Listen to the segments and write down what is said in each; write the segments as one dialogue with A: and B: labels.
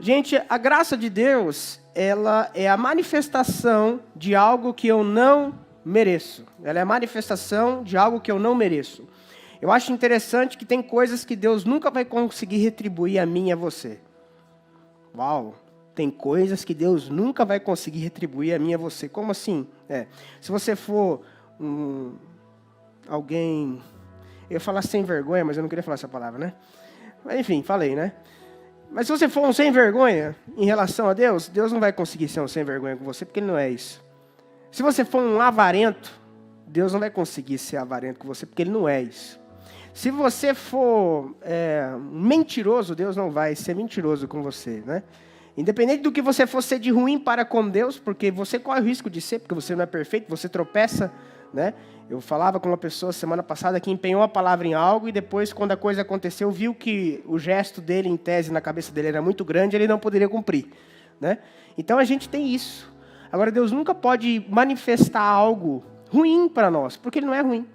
A: Gente, a graça de Deus, ela é a manifestação de algo que eu não mereço. Ela é a manifestação de algo que eu não mereço. Eu acho interessante que tem coisas que Deus nunca vai conseguir retribuir a mim e a você. Uau! Tem coisas que Deus nunca vai conseguir retribuir a mim e a você. Como assim? Se você for alguém... Eu ia falar sem vergonha, mas eu não queria falar essa palavra, né? Mas enfim, falei, né? Mas se você for um sem vergonha em relação a Deus, Deus não vai conseguir ser um sem vergonha com você, porque Ele não é isso. Se você for um avarento, Deus não vai conseguir ser avarento com você, porque Ele não é isso. Se você for mentiroso, Deus não vai ser mentiroso com você, né? Independente do que você for ser de ruim para com Deus, porque você corre o risco de ser, porque você não é perfeito, você tropeça, né? Eu falava com uma pessoa semana passada que empenhou a palavra em algo e depois, quando a coisa aconteceu, viu que o gesto dele, em tese, na cabeça dele era muito grande, ele não poderia cumprir, né? Então a gente tem isso. Agora, Deus nunca pode manifestar algo ruim para nós, porque Ele não é ruim.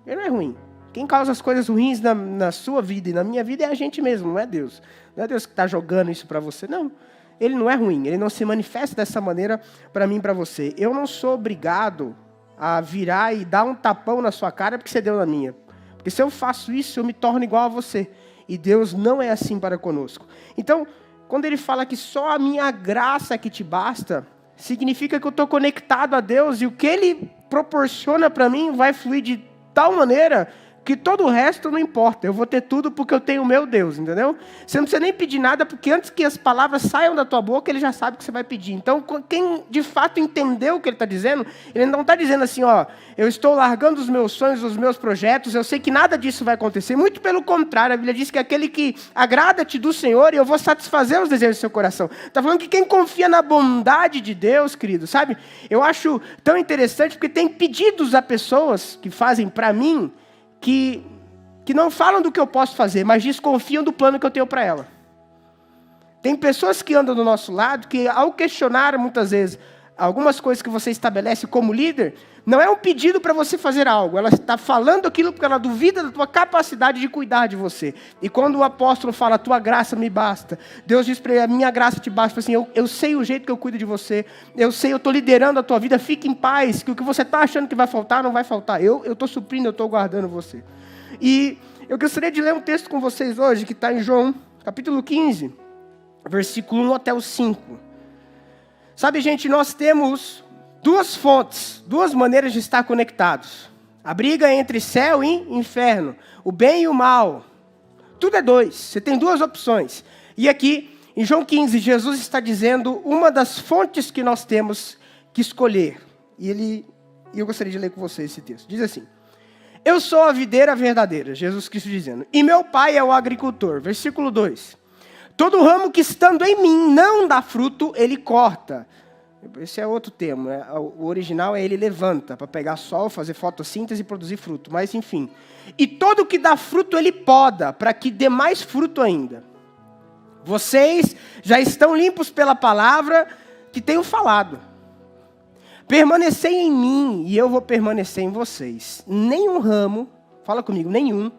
A: Ele não é ruim. Quem causa as coisas ruins na sua vida e na minha vida é a gente mesmo, não é Deus. Não é Deus que está jogando isso para você, não. Ele não é ruim, Ele não se manifesta dessa maneira para mim e para você. Eu não sou obrigado a virar e dar um tapão na sua cara porque você deu na minha. Porque se eu faço isso, eu me torno igual a você. E Deus não é assim para conosco. Então, quando Ele fala que só a minha graça que te basta, significa que eu estou conectado a Deus e o que Ele proporciona para mim vai fluir de tal maneira que todo o resto não importa. Eu vou ter tudo porque eu tenho o meu Deus, entendeu? Você não precisa nem pedir nada, porque antes que as palavras saiam da tua boca, Ele já sabe o que você vai pedir. Então, quem de fato entendeu o que Ele está dizendo, Ele não está dizendo assim, ó, eu estou largando os meus sonhos, os meus projetos, eu sei que nada disso vai acontecer. Muito pelo contrário, a Bíblia diz que aquele que agrada-te do Senhor, e eu vou satisfazer os desejos do seu coração. Está falando que quem confia na bondade de Deus, querido, sabe? Eu acho tão interessante, porque tem pedidos a pessoas que fazem para mim, que não falam do que eu posso fazer, mas desconfiam do plano que eu tenho para ela. Tem pessoas que andam do nosso lado, que ao questionar muitas vezes algumas coisas que você estabelece como líder, não é um pedido para você fazer algo, ela está falando aquilo porque ela duvida da tua capacidade de cuidar de você. E quando o apóstolo fala, tua graça me basta, Deus diz para ele, a minha graça te basta, assim, eu sei o jeito que eu cuido de você, eu estou liderando a tua vida, fique em paz, que o que você está achando que vai faltar, não vai faltar, eu estou suprindo, eu estou guardando você. E eu gostaria de ler um texto com vocês hoje, que está em João, capítulo 15, versículo 1 até o 5. Sabe, gente, nós temos duas fontes, duas maneiras de estar conectados. A briga entre céu e inferno, o bem e o mal. Tudo é dois, você tem duas opções. E aqui, em João 15, Jesus está dizendo uma das fontes que nós temos que escolher. E eu gostaria de ler com vocês esse texto. Diz assim, eu sou a videira verdadeira, Jesus Cristo dizendo, e meu pai é o agricultor. Versículo 2. Todo ramo que estando em mim não dá fruto, ele corta. Esse é outro termo. O original é ele levanta, para pegar sol, fazer fotossíntese e produzir fruto. Mas enfim. E todo que dá fruto, ele poda, para que dê mais fruto ainda. Vocês já estão limpos pela palavra que tenho falado. Permanecei em mim e eu vou permanecer em vocês. Nenhum ramo, fala comigo, nenhum,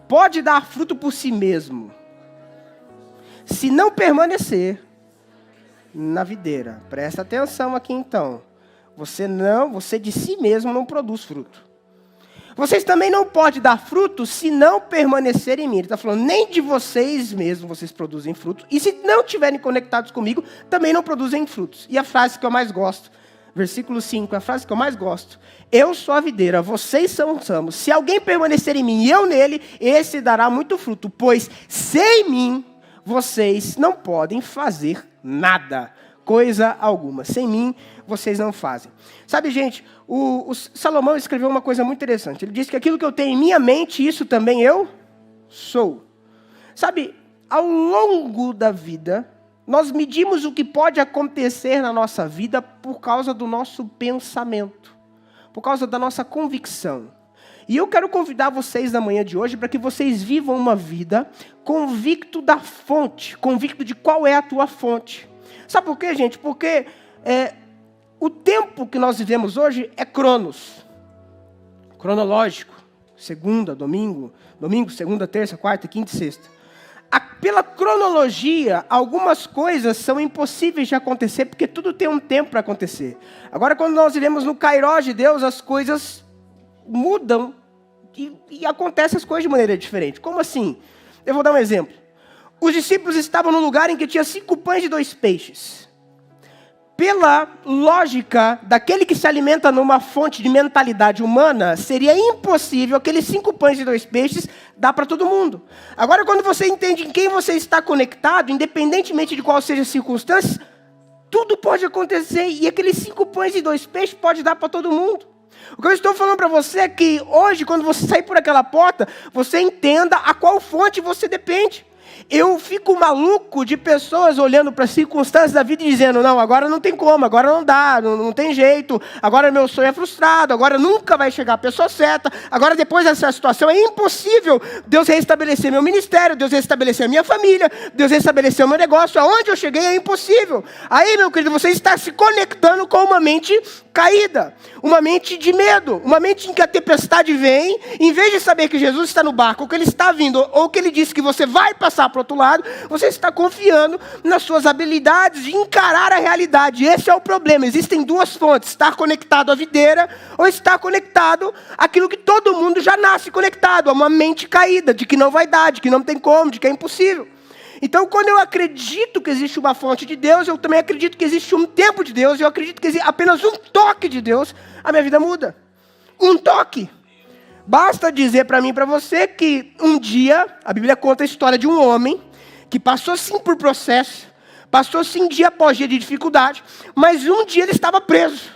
A: pode dar fruto por si mesmo, se não permanecer na videira. Presta atenção aqui então. Você de si mesmo não produz fruto. Vocês também não podem dar fruto se não permanecerem em mim. Ele está falando, nem de vocês mesmos vocês produzem fruto. E se não estiverem conectados comigo, também não produzem frutos. E a frase que eu mais gosto, versículo 5, a frase que eu mais gosto. Eu sou a videira, vocês são os ramos. Se alguém permanecer em mim e eu nele, esse dará muito fruto. Pois sem mim, vocês não podem fazer nada, coisa alguma. Sem mim, vocês não fazem. Sabe, gente, o Salomão escreveu uma coisa muito interessante. Ele disse que aquilo que eu tenho em minha mente, isso também eu sou. Sabe, ao longo da vida, nós medimos o que pode acontecer na nossa vida por causa do nosso pensamento, por causa da nossa convicção. E eu quero convidar vocês na manhã de hoje para que vocês vivam uma vida convicto da fonte, convicto de qual é a tua fonte. Sabe por quê, gente? Porque o tempo que nós vivemos hoje é cronos, cronológico, segunda, domingo, segunda, terça, quarta, quinta e sexta. pela cronologia, algumas coisas são impossíveis de acontecer, porque tudo tem um tempo para acontecer. Agora, quando nós iremos no Kairós de Deus, as coisas mudam e acontecem as coisas de maneira diferente. Como assim? Eu vou dar um exemplo. Os discípulos estavam num lugar em que tinha 5 pães e 2 peixes. Pela lógica daquele que se alimenta numa fonte de mentalidade humana, seria impossível aqueles 5 pães e 2 peixes dar para todo mundo. Agora, quando você entende em quem você está conectado, independentemente de qual seja a circunstância, tudo pode acontecer e aqueles 5 pães e 2 peixes pode dar para todo mundo. O que eu estou falando para você é que hoje, quando você sair por aquela porta, você entenda a qual fonte você depende. Eu fico maluco de pessoas olhando para as circunstâncias da vida e dizendo, não, agora não tem como, agora não dá, não tem jeito, agora meu sonho é frustrado, agora nunca vai chegar a pessoa certa, agora depois dessa situação é impossível Deus restabelecer meu ministério, Deus restabelecer a minha família, Deus restabelecer o meu negócio, aonde eu cheguei é impossível. Aí, meu querido, você está se conectando com uma mente caída, uma mente de medo, uma mente em que a tempestade vem, em vez de saber que Jesus está no barco, ou que ele está vindo, ou que ele disse que você vai passar para o outro lado, você está confiando nas suas habilidades de encarar a realidade. Esse é o problema. Existem 2 fontes, estar conectado à videira, ou estar conectado àquilo que todo mundo já nasce conectado, a uma mente caída, de que não vai dar, de que não tem como, de que é impossível. Então, quando eu acredito que existe uma fonte de Deus, eu também acredito que existe um tempo de Deus, eu acredito que existe apenas um toque de Deus, a minha vida muda. Um toque. Basta dizer para mim e para você que um dia, a Bíblia conta a história de um homem que passou sim por processo, passou sim dia após dia de dificuldade, mas um dia ele estava preso.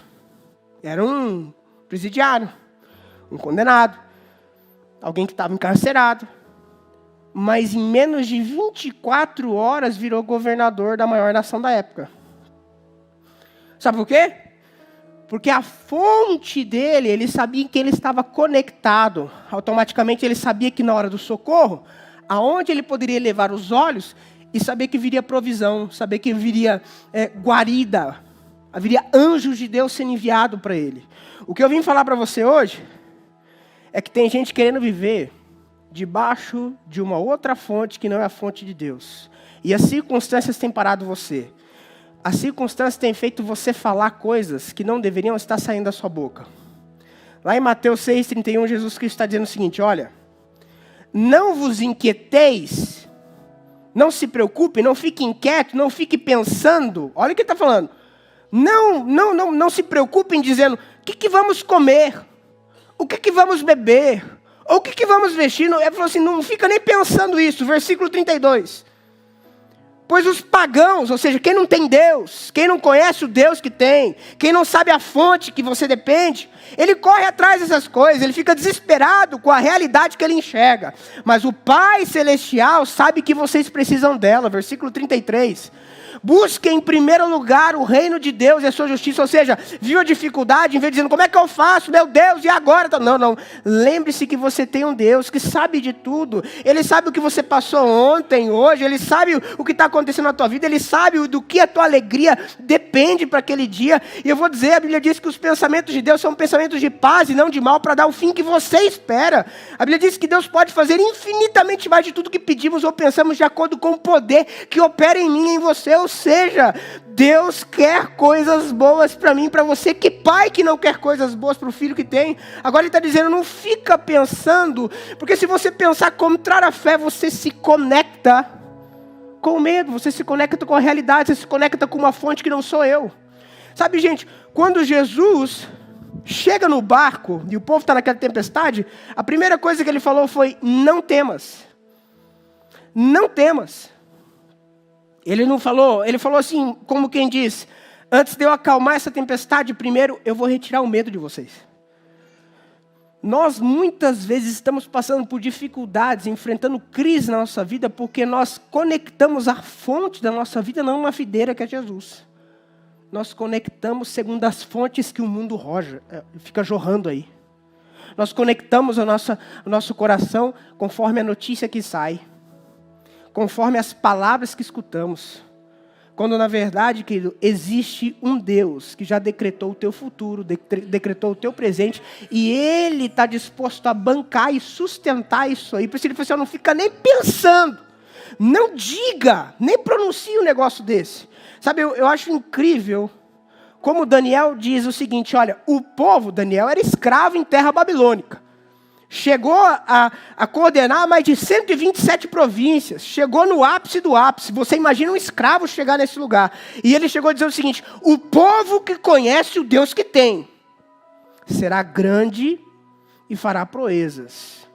A: Era um presidiário, um condenado, alguém que estava encarcerado. Mas em menos de 24 horas virou governador da maior nação da época. Sabe por quê? Porque a fonte dele, ele sabia em que ele estava conectado. Automaticamente ele sabia que na hora do socorro, aonde ele poderia levar os olhos e saber que viria provisão, saber que viria guarida, haveria anjos de Deus sendo enviado para ele. O que eu vim falar para você hoje é que tem gente querendo viver debaixo de uma outra fonte que não é a fonte de Deus. E as circunstâncias têm parado você. As circunstâncias têm feito você falar coisas que não deveriam estar saindo da sua boca. Lá em Mateus 6,31, Jesus Cristo está dizendo o seguinte, olha, não vos inquieteis, não se preocupe, não fique inquieto, não fique pensando. Olha o que ele está falando. Não se preocupem dizendo, o que vamos comer? O que vamos beber? Ou o que vamos vestir? Ele falou assim, não fica nem pensando isso. Versículo 32. Pois os pagãos, ou seja, quem não tem Deus, quem não conhece o Deus que tem, quem não sabe a fonte que você depende, ele corre atrás dessas coisas, ele fica desesperado com a realidade que ele enxerga. Mas o Pai Celestial sabe que vocês precisam dela. Versículo 33. Busquem em primeiro lugar o reino de Deus e a sua justiça. Ou seja, viu a dificuldade, em vez de dizendo, como é que eu faço? Meu Deus, e agora? Não. Lembre-se que você tem um Deus que sabe de tudo. Ele sabe o que você passou ontem, hoje. Ele sabe o que está acontecendo na tua vida. Ele sabe do que a tua alegria depende para aquele dia. E eu vou dizer, a Bíblia diz que os pensamentos de Deus são pensamentos de paz e não de mal, para dar o fim que você espera. A Bíblia diz que Deus pode fazer infinitamente mais de tudo que pedimos ou pensamos, de acordo com o poder que opera em mim e em você. Ou seja, Deus quer coisas boas para mim, para você. Que pai que não quer coisas boas para o filho que tem? Agora ele está dizendo, não fica pensando, porque se você pensar contrário à fé, você se conecta com medo, você se conecta com a realidade, você se conecta com uma fonte que não sou eu. Sabe, gente, quando Jesus chega no barco e o povo está naquela tempestade, a primeira coisa que ele falou foi, não temas. Não temas. Ele não falou, ele falou assim, como quem diz, antes de eu acalmar essa tempestade, primeiro eu vou retirar o medo de vocês. Nós muitas vezes estamos passando por dificuldades, enfrentando crise na nossa vida, porque nós conectamos a fonte da nossa vida, não uma videira que é Jesus. Nós conectamos segundo as fontes que o mundo fica jorrando aí. Nós conectamos o nosso coração conforme a notícia que sai, conforme as palavras que escutamos. Quando na verdade, querido, existe um Deus que já decretou o teu futuro, decretou o teu presente, e Ele está disposto a bancar e sustentar isso aí. Por isso ele falou assim, não fica nem pensando. Não diga, nem pronuncie um negócio desse. Sabe, eu acho incrível como Daniel diz o seguinte, olha, o povo, Daniel, era escravo em terra babilônica. Chegou a coordenar mais de 127 províncias. Chegou no ápice do ápice. Você imagina um escravo chegar nesse lugar. E ele chegou a dizer o seguinte, o povo que conhece o Deus que tem, será grande e fará proezas.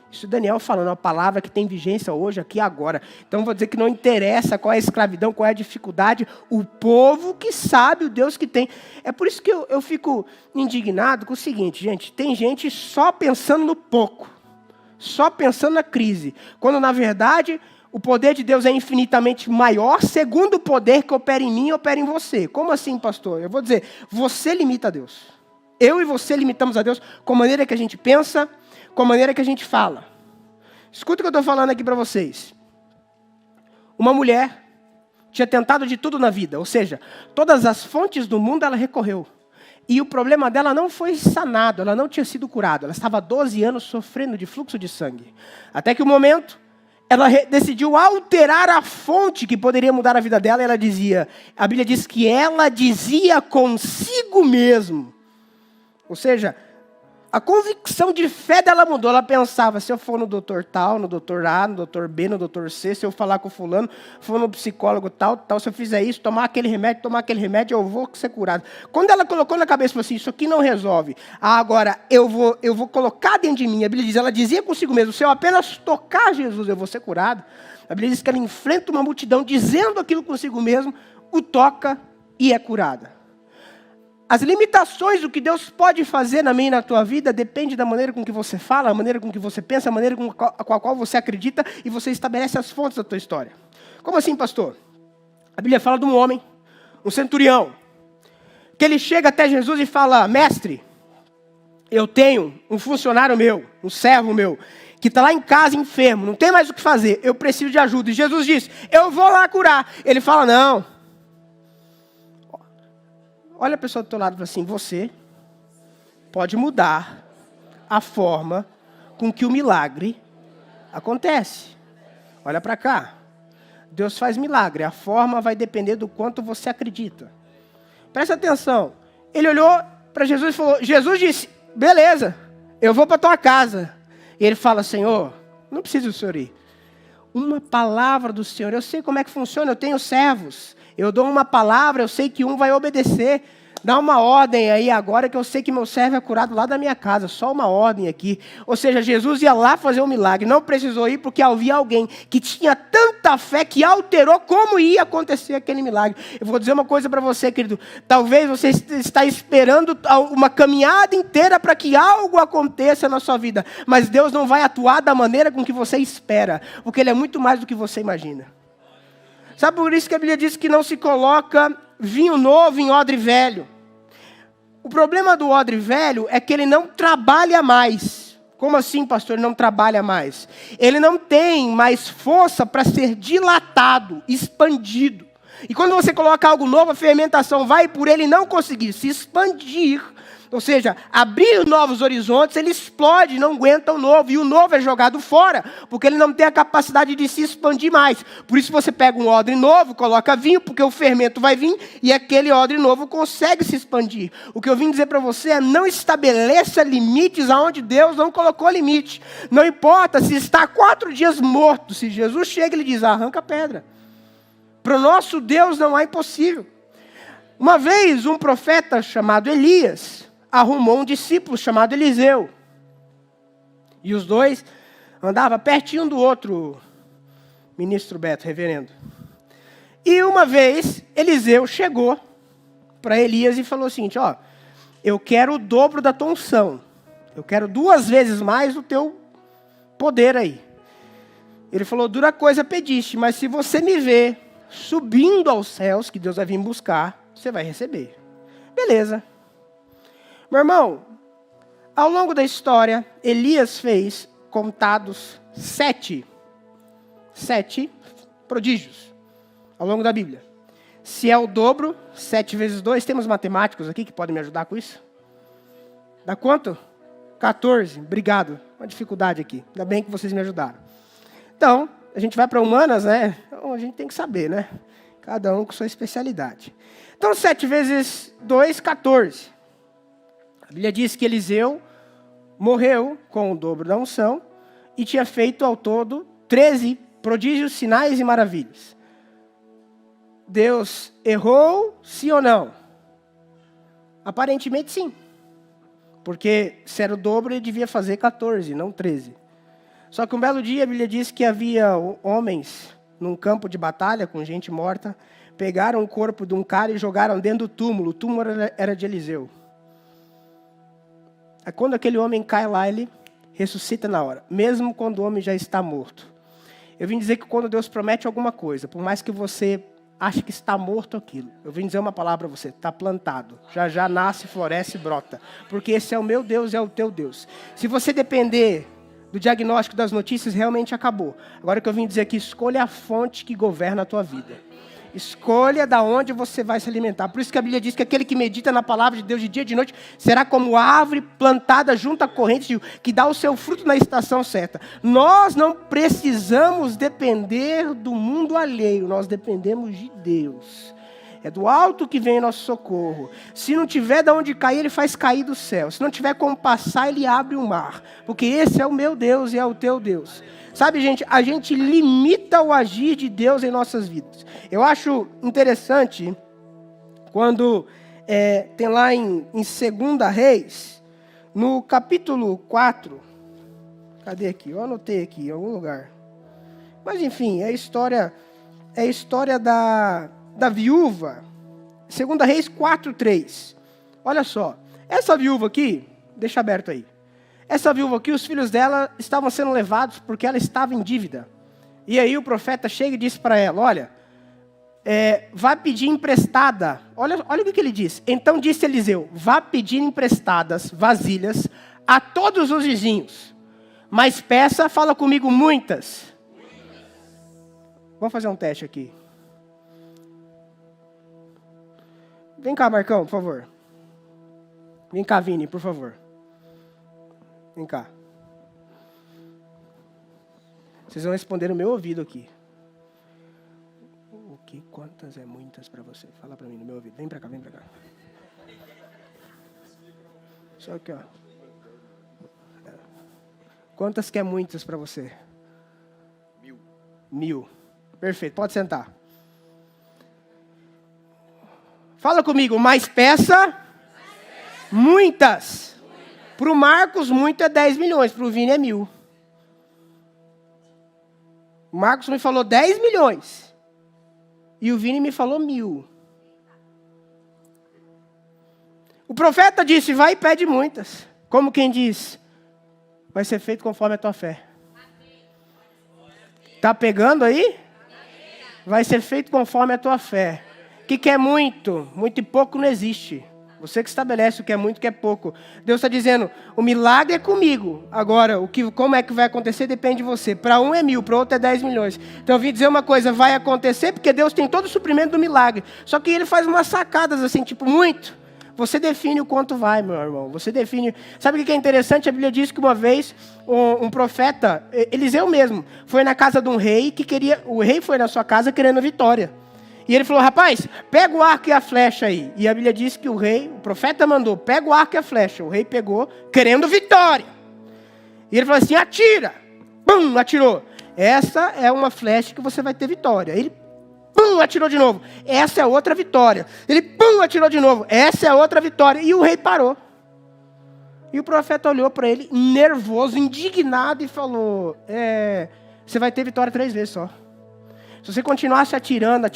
A: Isso Daniel falando, uma palavra que tem vigência hoje, aqui e agora. Então vou dizer que não interessa qual é a escravidão, qual é a dificuldade, o povo que sabe o Deus que tem. É por isso que eu fico indignado com o seguinte, gente, tem gente só pensando no pouco, só pensando na crise, quando na verdade o poder de Deus é infinitamente maior, segundo o poder que opera em mim e opera em você. Como assim, pastor? Eu vou dizer, você limita a Deus. Eu e você limitamos a Deus com a maneira que a gente pensa, com a maneira que a gente fala. Escuta o que eu estou falando aqui para vocês. Uma mulher tinha tentado de tudo na vida, ou seja, todas as fontes do mundo ela recorreu. E o problema dela não foi sanado, ela não tinha sido curada. Ela estava há 12 anos sofrendo de fluxo de sangue. Até que o momento, ela decidiu alterar a fonte que poderia mudar a vida dela. E ela dizia, a Bíblia diz que ela dizia consigo mesmo. Ou seja, a convicção de fé dela mudou. Ela pensava, se eu for no doutor tal, no doutor A, no doutor B, no doutor C, se eu falar com fulano, for no psicólogo tal, se eu fizer isso, tomar aquele remédio, eu vou ser curado. Quando ela colocou na cabeça, falou assim, isso aqui não resolve. Agora, eu vou colocar dentro de mim. A Bíblia diz, ela dizia consigo mesmo, se eu apenas tocar Jesus, eu vou ser curado. A Bíblia diz que ela enfrenta uma multidão dizendo aquilo consigo mesmo, o toca e é curada. As limitações do que Deus pode fazer na minha e na tua vida depende da maneira com que você fala, a maneira com que você pensa, a maneira com a qual você acredita e você estabelece as fontes da tua história. Como assim, pastor? A Bíblia fala de um homem, um centurião, que ele chega até Jesus e fala, mestre, eu tenho um funcionário meu, um servo meu, que está lá em casa enfermo, não tem mais o que fazer, eu preciso de ajuda. E Jesus diz, eu vou lá curar. Ele fala, não. Olha a pessoa do teu lado e fala assim, você pode mudar a forma com que o milagre acontece. Olha para cá. Deus faz milagre, a forma vai depender do quanto você acredita. Presta atenção. Ele olhou para Jesus e falou, Jesus disse, beleza, eu vou para tua casa. E ele fala, Senhor, não precisa do Senhor ir. Uma palavra do Senhor, eu sei como é que funciona, eu tenho servos. Eu dou uma palavra, eu sei que um vai obedecer. Dá uma ordem aí agora que eu sei que meu servo é curado lá da minha casa. Só uma ordem aqui. Ou seja, Jesus ia lá fazer um milagre. Não precisou ir porque havia alguém que tinha tanta fé que alterou como ia acontecer aquele milagre. Eu vou dizer uma coisa para você, querido. Talvez você está esperando uma caminhada inteira para que algo aconteça na sua vida. Mas Deus não vai atuar da maneira com que você espera. Porque Ele é muito mais do que você imagina. Sabe por isso que a Bíblia diz que não se coloca vinho novo em odre velho. O problema do odre velho é que ele não trabalha mais. Como assim, pastor? Ele não trabalha mais. Ele não tem mais força para ser dilatado, expandido. E quando você coloca algo novo, a fermentação vai por ele não conseguir se expandir. Ou seja, abrir novos horizontes, ele explode, não aguenta o novo. E o novo é jogado fora, porque ele não tem a capacidade de se expandir mais. Por isso você pega um odre novo, coloca vinho, porque o fermento vai vir, e aquele odre novo consegue se expandir. O que eu vim dizer para você é, não estabeleça limites aonde Deus não colocou limite. Não importa se está 4 dias morto, se Jesus chega e ele diz, arranca a pedra. Para o nosso Deus não há impossível. Uma vez um profeta chamado Elias arrumou um discípulo chamado Eliseu. E os dois andavam pertinho um do outro, ministro Beto, reverendo. E uma vez Eliseu chegou para Elias e falou o seguinte, ó, eu quero o dobro da tua unção. Eu quero 2 vezes mais do teu poder aí. Ele falou, dura coisa pediste, mas se você me ver subindo aos céus, que Deus vai vir buscar, você vai receber. Beleza. Meu irmão, ao longo da história, Elias fez contados 7 prodígios ao longo da Bíblia. Se é o dobro, 7 vezes 2, temos matemáticos aqui que podem me ajudar com isso? Dá quanto? 14, obrigado. Uma dificuldade aqui, ainda bem que vocês me ajudaram. Então, a gente vai para humanas, né? Então a gente tem que saber, né? Cada um com sua especialidade. Então 7 vezes 2, 14. A Bíblia diz que Eliseu morreu com o dobro da unção e tinha feito ao todo 13 prodígios, sinais e maravilhas. Deus errou, sim ou não? Aparentemente sim. Porque se era o dobro, ele devia fazer 14, não 13. Só que um belo dia a Bíblia diz que havia homens num campo de batalha com gente morta, pegaram o corpo de um cara e jogaram dentro do túmulo. O túmulo era de Eliseu. Quando aquele homem cai lá, ele ressuscita na hora, mesmo quando o homem já está morto. Eu vim dizer que quando Deus promete alguma coisa, por mais que você ache que está morto aquilo, eu vim dizer uma palavra para você, está plantado, já já nasce, floresce e brota, porque esse é o meu Deus, é o teu Deus. Se você depender do diagnóstico das notícias, realmente acabou. Agora que eu vim dizer aqui, escolha a fonte que governa a tua vida. Escolha da onde você vai se alimentar. Por isso que a Bíblia diz que aquele que medita na palavra de Deus de dia e de noite será como árvore plantada junto à corrente de rio, que dá o seu fruto na estação certa. Nós não precisamos depender do mundo alheio, nós dependemos de Deus. É do alto que vem o nosso socorro. Se não tiver de onde cair, ele faz cair do céu. Se não tiver como passar, ele abre o mar. Porque esse é o meu Deus e é o teu Deus. Sabe, gente, a gente limita o agir de Deus em nossas vidas. Eu acho interessante quando tem lá em 2 Reis, no capítulo 4. Cadê aqui? Eu anotei aqui em algum lugar. Mas enfim, é a história da viúva. 2 Reis 4:3. Olha só, essa viúva aqui, deixa aberto aí. Essa viúva aqui, os filhos dela estavam sendo levados porque ela estava em dívida. E aí o profeta chega e diz para ela, olha, vá pedir emprestada. Olha o que ele diz. Então disse Eliseu, vá pedir emprestadas vasilhas a todos os vizinhos. Mas peça, fala comigo, muitas. Vamos fazer um teste aqui. Vem cá, Marcão, por favor. Vem cá, Vini, por favor. Vem cá. Vocês vão responder no meu ouvido aqui. O que? Quantas é muitas para você? Fala para mim no meu ouvido. Vem para cá, vem para cá. Só aqui, ó. Quantas que é muitas para você? 1000. Perfeito, pode sentar. Fala comigo, mais peça? Muitas. Para o Marcos, muito é 10 milhões. Para o Vini é 1000. O Marcos me falou 10 milhões. E o Vini me falou 1000. O profeta disse, vai e pede muitas. Como quem diz, vai ser feito conforme a tua fé. Está pegando aí? Vai ser feito conforme a tua fé. O que é muito? Muito e pouco não existe. Você que estabelece o que é muito e o que é pouco. Deus está dizendo, o milagre é comigo. Agora, como é que vai acontecer depende de você. Para um é 1000, para outro é 10 milhões. Então eu vim dizer uma coisa, vai acontecer porque Deus tem todo o suprimento do milagre. Só que ele faz umas sacadas assim, tipo, muito. Você define o quanto vai, meu irmão. Você define. Sabe o que é interessante? A Bíblia diz que uma vez um profeta, Eliseu mesmo, foi na casa de um rei que queria. O rei foi na sua casa querendo vitória. E ele falou, rapaz, pega o arco e a flecha aí. E a Bíblia diz que o profeta mandou, pega o arco e a flecha. O rei pegou, querendo vitória. E ele falou assim, atira. Pum, atirou. Essa é uma flecha que você vai ter vitória. Ele, pum, atirou de novo. Essa é outra vitória. Ele, pum, atirou de novo. Essa é outra vitória. E o rei parou. E o profeta olhou para ele, nervoso, indignado, e falou, você vai ter vitória 3 vezes só. Se você continuasse atirando,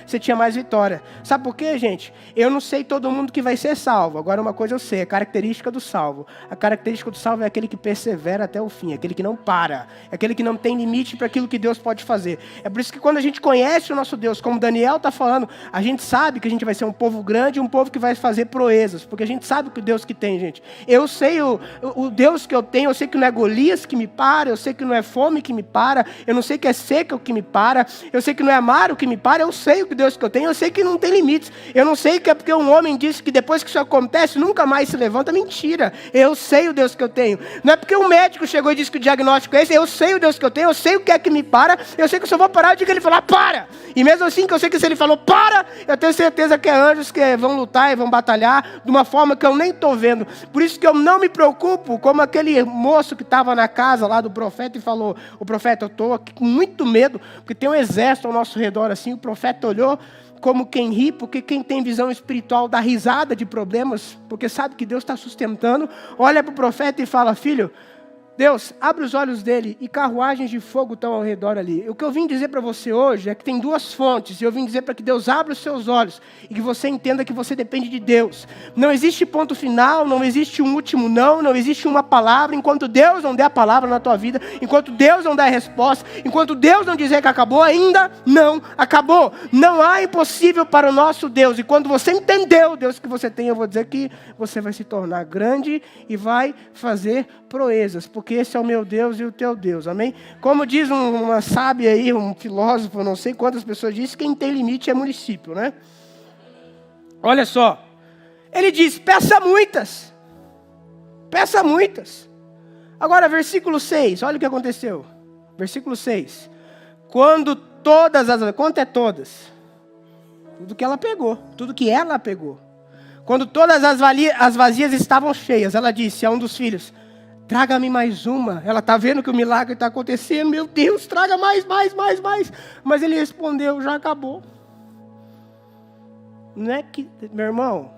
A: você tinha mais vitória. Sabe por quê, gente? Eu não sei todo mundo que vai ser salvo. Agora, uma coisa eu sei, a característica do salvo. A característica do salvo é aquele que persevera até o fim, aquele que não para, é aquele que não tem limite para aquilo que Deus pode fazer. É por isso que quando a gente conhece o nosso Deus, como Daniel está falando, a gente sabe que a gente vai ser um povo grande, um povo que vai fazer proezas, porque a gente sabe que o Deus que tem, gente. Eu sei o Deus que eu tenho, eu sei que não é Golias que me para, eu sei que não é fome que me para, eu não sei que é seca o que me para, eu sei que não é mar o que me para, eu sei o que Deus que eu tenho, eu sei que não tem limites. Eu não sei que é porque um homem disse que depois que isso acontece, nunca mais se levanta. Mentira, eu sei o Deus que eu tenho. Não é porque um médico chegou e disse que o diagnóstico é esse, eu sei o Deus que eu tenho, eu sei o que é que me para, eu sei que eu só vou parar o dia que ele falar, para! E mesmo assim, que eu sei que se ele falou, para, eu tenho certeza que é anjos que vão lutar e vão batalhar de uma forma que eu nem estou vendo. Por isso que eu não me preocupo, como aquele moço que estava na casa lá do profeta e falou, o profeta, eu estou aqui com muito medo, porque tem um exército ao nosso redor assim. O profeta olhou como quem ri, porque quem tem visão espiritual dá risada de problemas, porque sabe que Deus está sustentando. Olha para o profeta e fala, filho, Deus, abre os olhos dele e carruagens de fogo estão ao redor ali. O que eu vim dizer para você hoje é que tem duas fontes. E eu vim dizer para que Deus abra os seus olhos e que você entenda que você depende de Deus. Não existe ponto final, não existe um último não existe uma palavra. Enquanto Deus não der a palavra na tua vida, enquanto Deus não der a resposta, enquanto Deus não dizer que acabou, ainda não acabou. Não há impossível para o nosso Deus. E quando você entender o Deus que você tem, eu vou dizer que você vai se tornar grande e vai fazer proezas, porque esse é o meu Deus e o teu Deus, amém? Como diz uma sábia aí, um filósofo, não sei quantas pessoas dizem, quem tem limite é município, né? Olha só, ele diz, peça muitas, agora versículo 6, olha o que aconteceu, versículo 6, quanto é todas? Tudo que ela pegou, quando todas as vazias estavam cheias, ela disse a um dos filhos, traga-me mais uma. Ela está vendo que o milagre está acontecendo. Meu Deus, traga mais. Mas ele respondeu, já acabou. Não é que, meu irmão,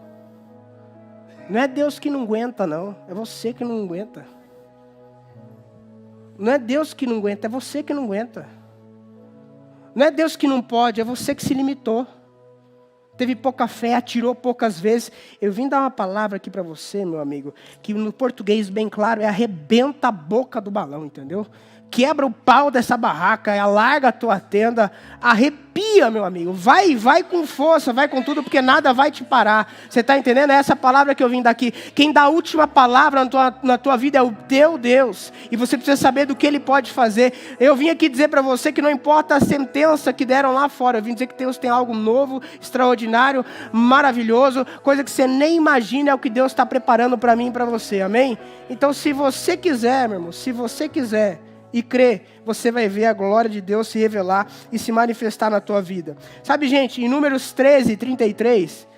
A: não é Deus que não aguenta, não. É você que não aguenta. Não é Deus que não aguenta, é você que não aguenta. Não é Deus que não pode, é você que se limitou. Teve pouca fé, atirou poucas vezes. Eu vim dar uma palavra aqui para você, meu amigo, que no português bem claro é arrebenta a boca do balão, entendeu? Quebra o pau dessa barraca, alarga a tua tenda, arrepia, meu amigo. Vai com força, vai com tudo, porque nada vai te parar. Você está entendendo? É essa palavra que eu vim daqui. Quem dá a última palavra na tua vida é o teu Deus. E você precisa saber do que Ele pode fazer. Eu vim aqui dizer para você que não importa a sentença que deram lá fora. Eu vim dizer que Deus tem algo novo, extraordinário, maravilhoso. Coisa que você nem imagina é o que Deus está preparando para mim e para você. Amém? Então, se você quiser, meu irmão, se você quiser e crer, você vai ver a glória de Deus se revelar e se manifestar na tua vida. Sabe, gente, em Números 13, 33,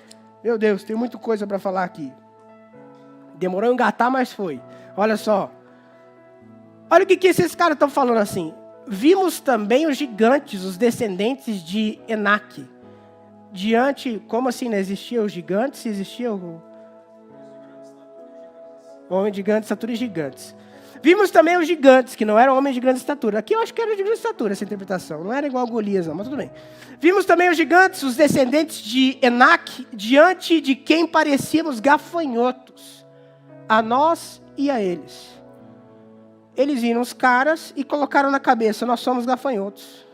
A: meu Deus, tem muita coisa para falar aqui. Demorou a engatar, mas foi. Olha só. Olha o que esses caras estão falando assim. Vimos também os gigantes, os descendentes de Enaque. Como assim, não existia os gigantes? Existia o homem de gigante, estatura e gigantes. Vimos também os gigantes, que não eram homens de grande estatura. Aqui eu acho que era de grande estatura essa interpretação. Não era igual a Golias, não, mas tudo bem. Vimos também os gigantes, os descendentes de Enaque, diante de quem parecíamos gafanhotos, a nós e a eles. Eles viram os caras e colocaram na cabeça, nós somos gafanhotos.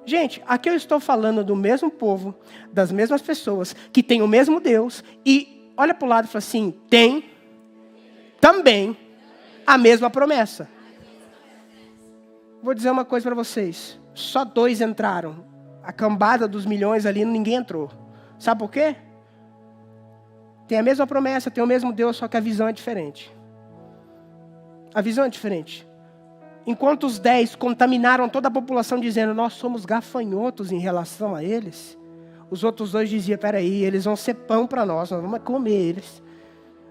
A: Gente, aqui eu estou falando do mesmo povo, das mesmas pessoas, que tem o mesmo Deus, e olha para o lado e fala assim, tem também a mesma promessa. Vou dizer uma coisa para vocês. Só 2 entraram. A cambada dos milhões ali, ninguém entrou. Sabe por quê? Tem a mesma promessa, tem o mesmo Deus, só que a visão é diferente. A visão é diferente. Enquanto os 10 contaminaram toda a população dizendo, nós somos gafanhotos em relação a eles, os outros 2 diziam, peraí, eles vão ser pão para nós vamos comer eles.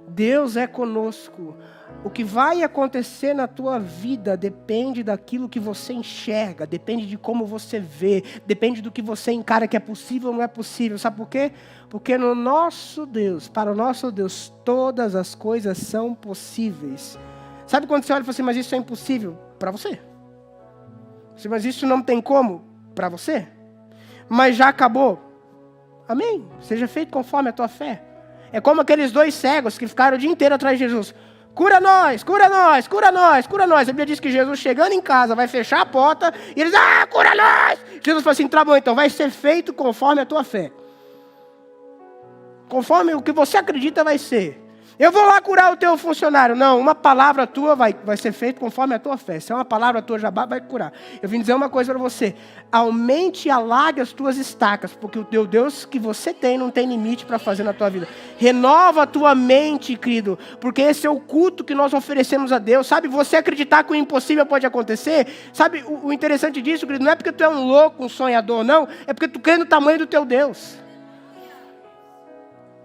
A: Deus é conosco. O que vai acontecer na tua vida depende daquilo que você enxerga, depende de como você vê, depende do que você encara que é possível ou não é possível. Sabe por quê? Porque no nosso Deus, para o nosso Deus, todas as coisas são possíveis. Sabe quando você olha e fala assim, mas isso é impossível? Para você. Mas isso não tem como? Para você. Mas já acabou? Amém. Seja feito conforme a tua fé. É como aqueles 2 cegos que ficaram o dia inteiro atrás de Jesus. Cura nós, cura nós, cura nós, cura nós. A Bíblia diz que Jesus chegando em casa vai fechar a porta e eles, cura nós. Jesus fala assim, tá bom, então vai ser feito conforme a tua fé. Conforme o que você acredita vai ser. Eu vou lá curar o teu funcionário. Não, uma palavra tua vai ser feita conforme a tua fé. Se é uma palavra tua, já vai curar. Eu vim dizer uma coisa para você. Aumente e alargue as tuas estacas, porque o teu Deus que você tem não tem limite para fazer na tua vida. Renova a tua mente, querido, porque esse é o culto que nós oferecemos a Deus. Sabe, você acreditar que o impossível pode acontecer? Sabe, o interessante disso, querido, não é porque tu é um louco, um sonhador, não. É porque tu crê no tamanho do teu Deus.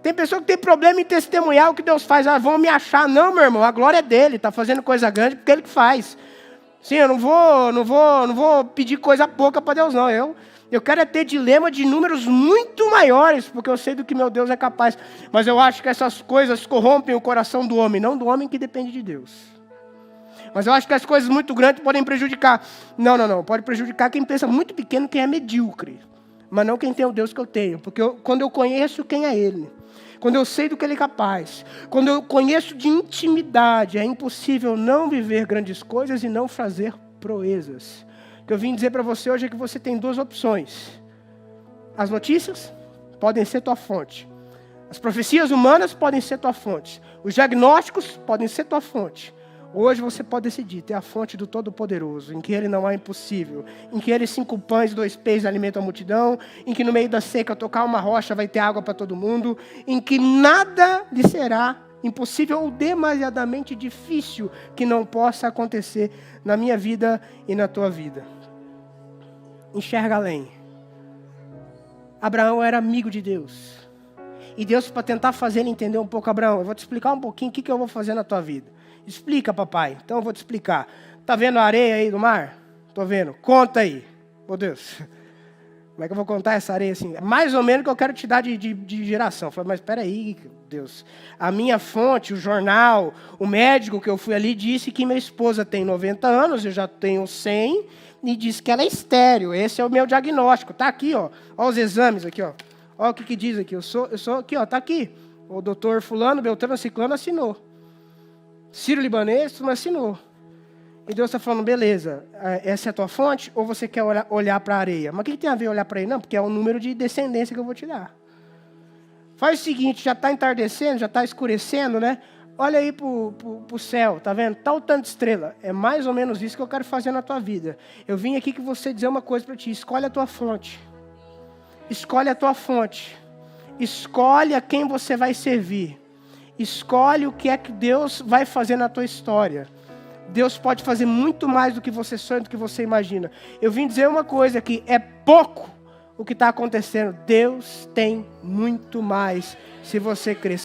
A: Tem pessoa que tem problema em testemunhar o que Deus faz. Ah, vão me achar. Não, meu irmão, a glória é dele. Está fazendo coisa grande porque ele que faz. Sim, eu não vou pedir coisa pouca para Deus, não. Eu quero é ter dilema de números muito maiores, porque eu sei do que meu Deus é capaz. Mas eu acho que essas coisas corrompem o coração do homem, não do homem que depende de Deus. Mas eu acho que as coisas muito grandes podem prejudicar. Não. Pode prejudicar quem pensa muito pequeno, quem é medíocre. Mas não quem tem o Deus que eu tenho. Porque quando eu conheço quem é Ele, quando eu sei do que Ele é capaz, quando eu conheço de intimidade, é impossível não viver grandes coisas e não fazer proezas. O que eu vim dizer para você hoje é que você tem duas opções. As notícias podem ser tua fonte. As profecias humanas podem ser tua fonte. Os diagnósticos podem ser tua fonte. Hoje você pode decidir ter a fonte do Todo-Poderoso, em que Ele não há impossível, em que Ele 5 pães e 2 peixes alimentam a multidão, em que no meio da seca tocar uma rocha vai ter água para todo mundo, em que nada lhe será impossível ou demasiadamente difícil que não possa acontecer na minha vida e na tua vida. Enxerga além. Abraão era amigo de Deus. E Deus, para tentar fazer ele entender um pouco, Abraão, eu vou te explicar um pouquinho o que eu vou fazer na tua vida. Explica, papai. Então eu vou te explicar. Tá vendo a areia aí do mar? Tô vendo. Conta aí. Meu Deus. Como é que eu vou contar essa areia assim? É mais ou menos o que eu quero te dar de geração. Eu falei, mas espera aí, Deus. A minha fonte, o jornal, o médico que eu fui ali disse que minha esposa tem 90 anos, eu já tenho 100, e disse que ela é estéril. Esse é o meu diagnóstico. Tá aqui, ó. Ó os exames aqui, ó. Ó o que diz aqui. Eu sou aqui, ó. Tá aqui. O doutor fulano, Beltrano, Ciclano assinou. Ciro Libanês, tu não assinou. E Deus está falando, beleza, essa é a tua fonte? Ou você quer olhar para a areia? Mas o que tem a ver olhar para a areia? Não, porque é o número de descendência que eu vou te dar. Faz o seguinte, já está entardecendo, já está escurecendo, né? Olha aí para o céu, tá vendo? Tá o tanto de estrela. É mais ou menos isso que eu quero fazer na tua vida. Eu vim aqui que você dizer uma coisa para ti. Escolhe a tua fonte. Escolhe a tua fonte. Escolhe a quem você vai servir. Escolhe o que é que Deus vai fazer na tua história. Deus pode fazer muito mais do que você sonha, do que você imagina. Eu vim dizer uma coisa que é pouco o que está acontecendo. Deus tem muito mais se você crescer.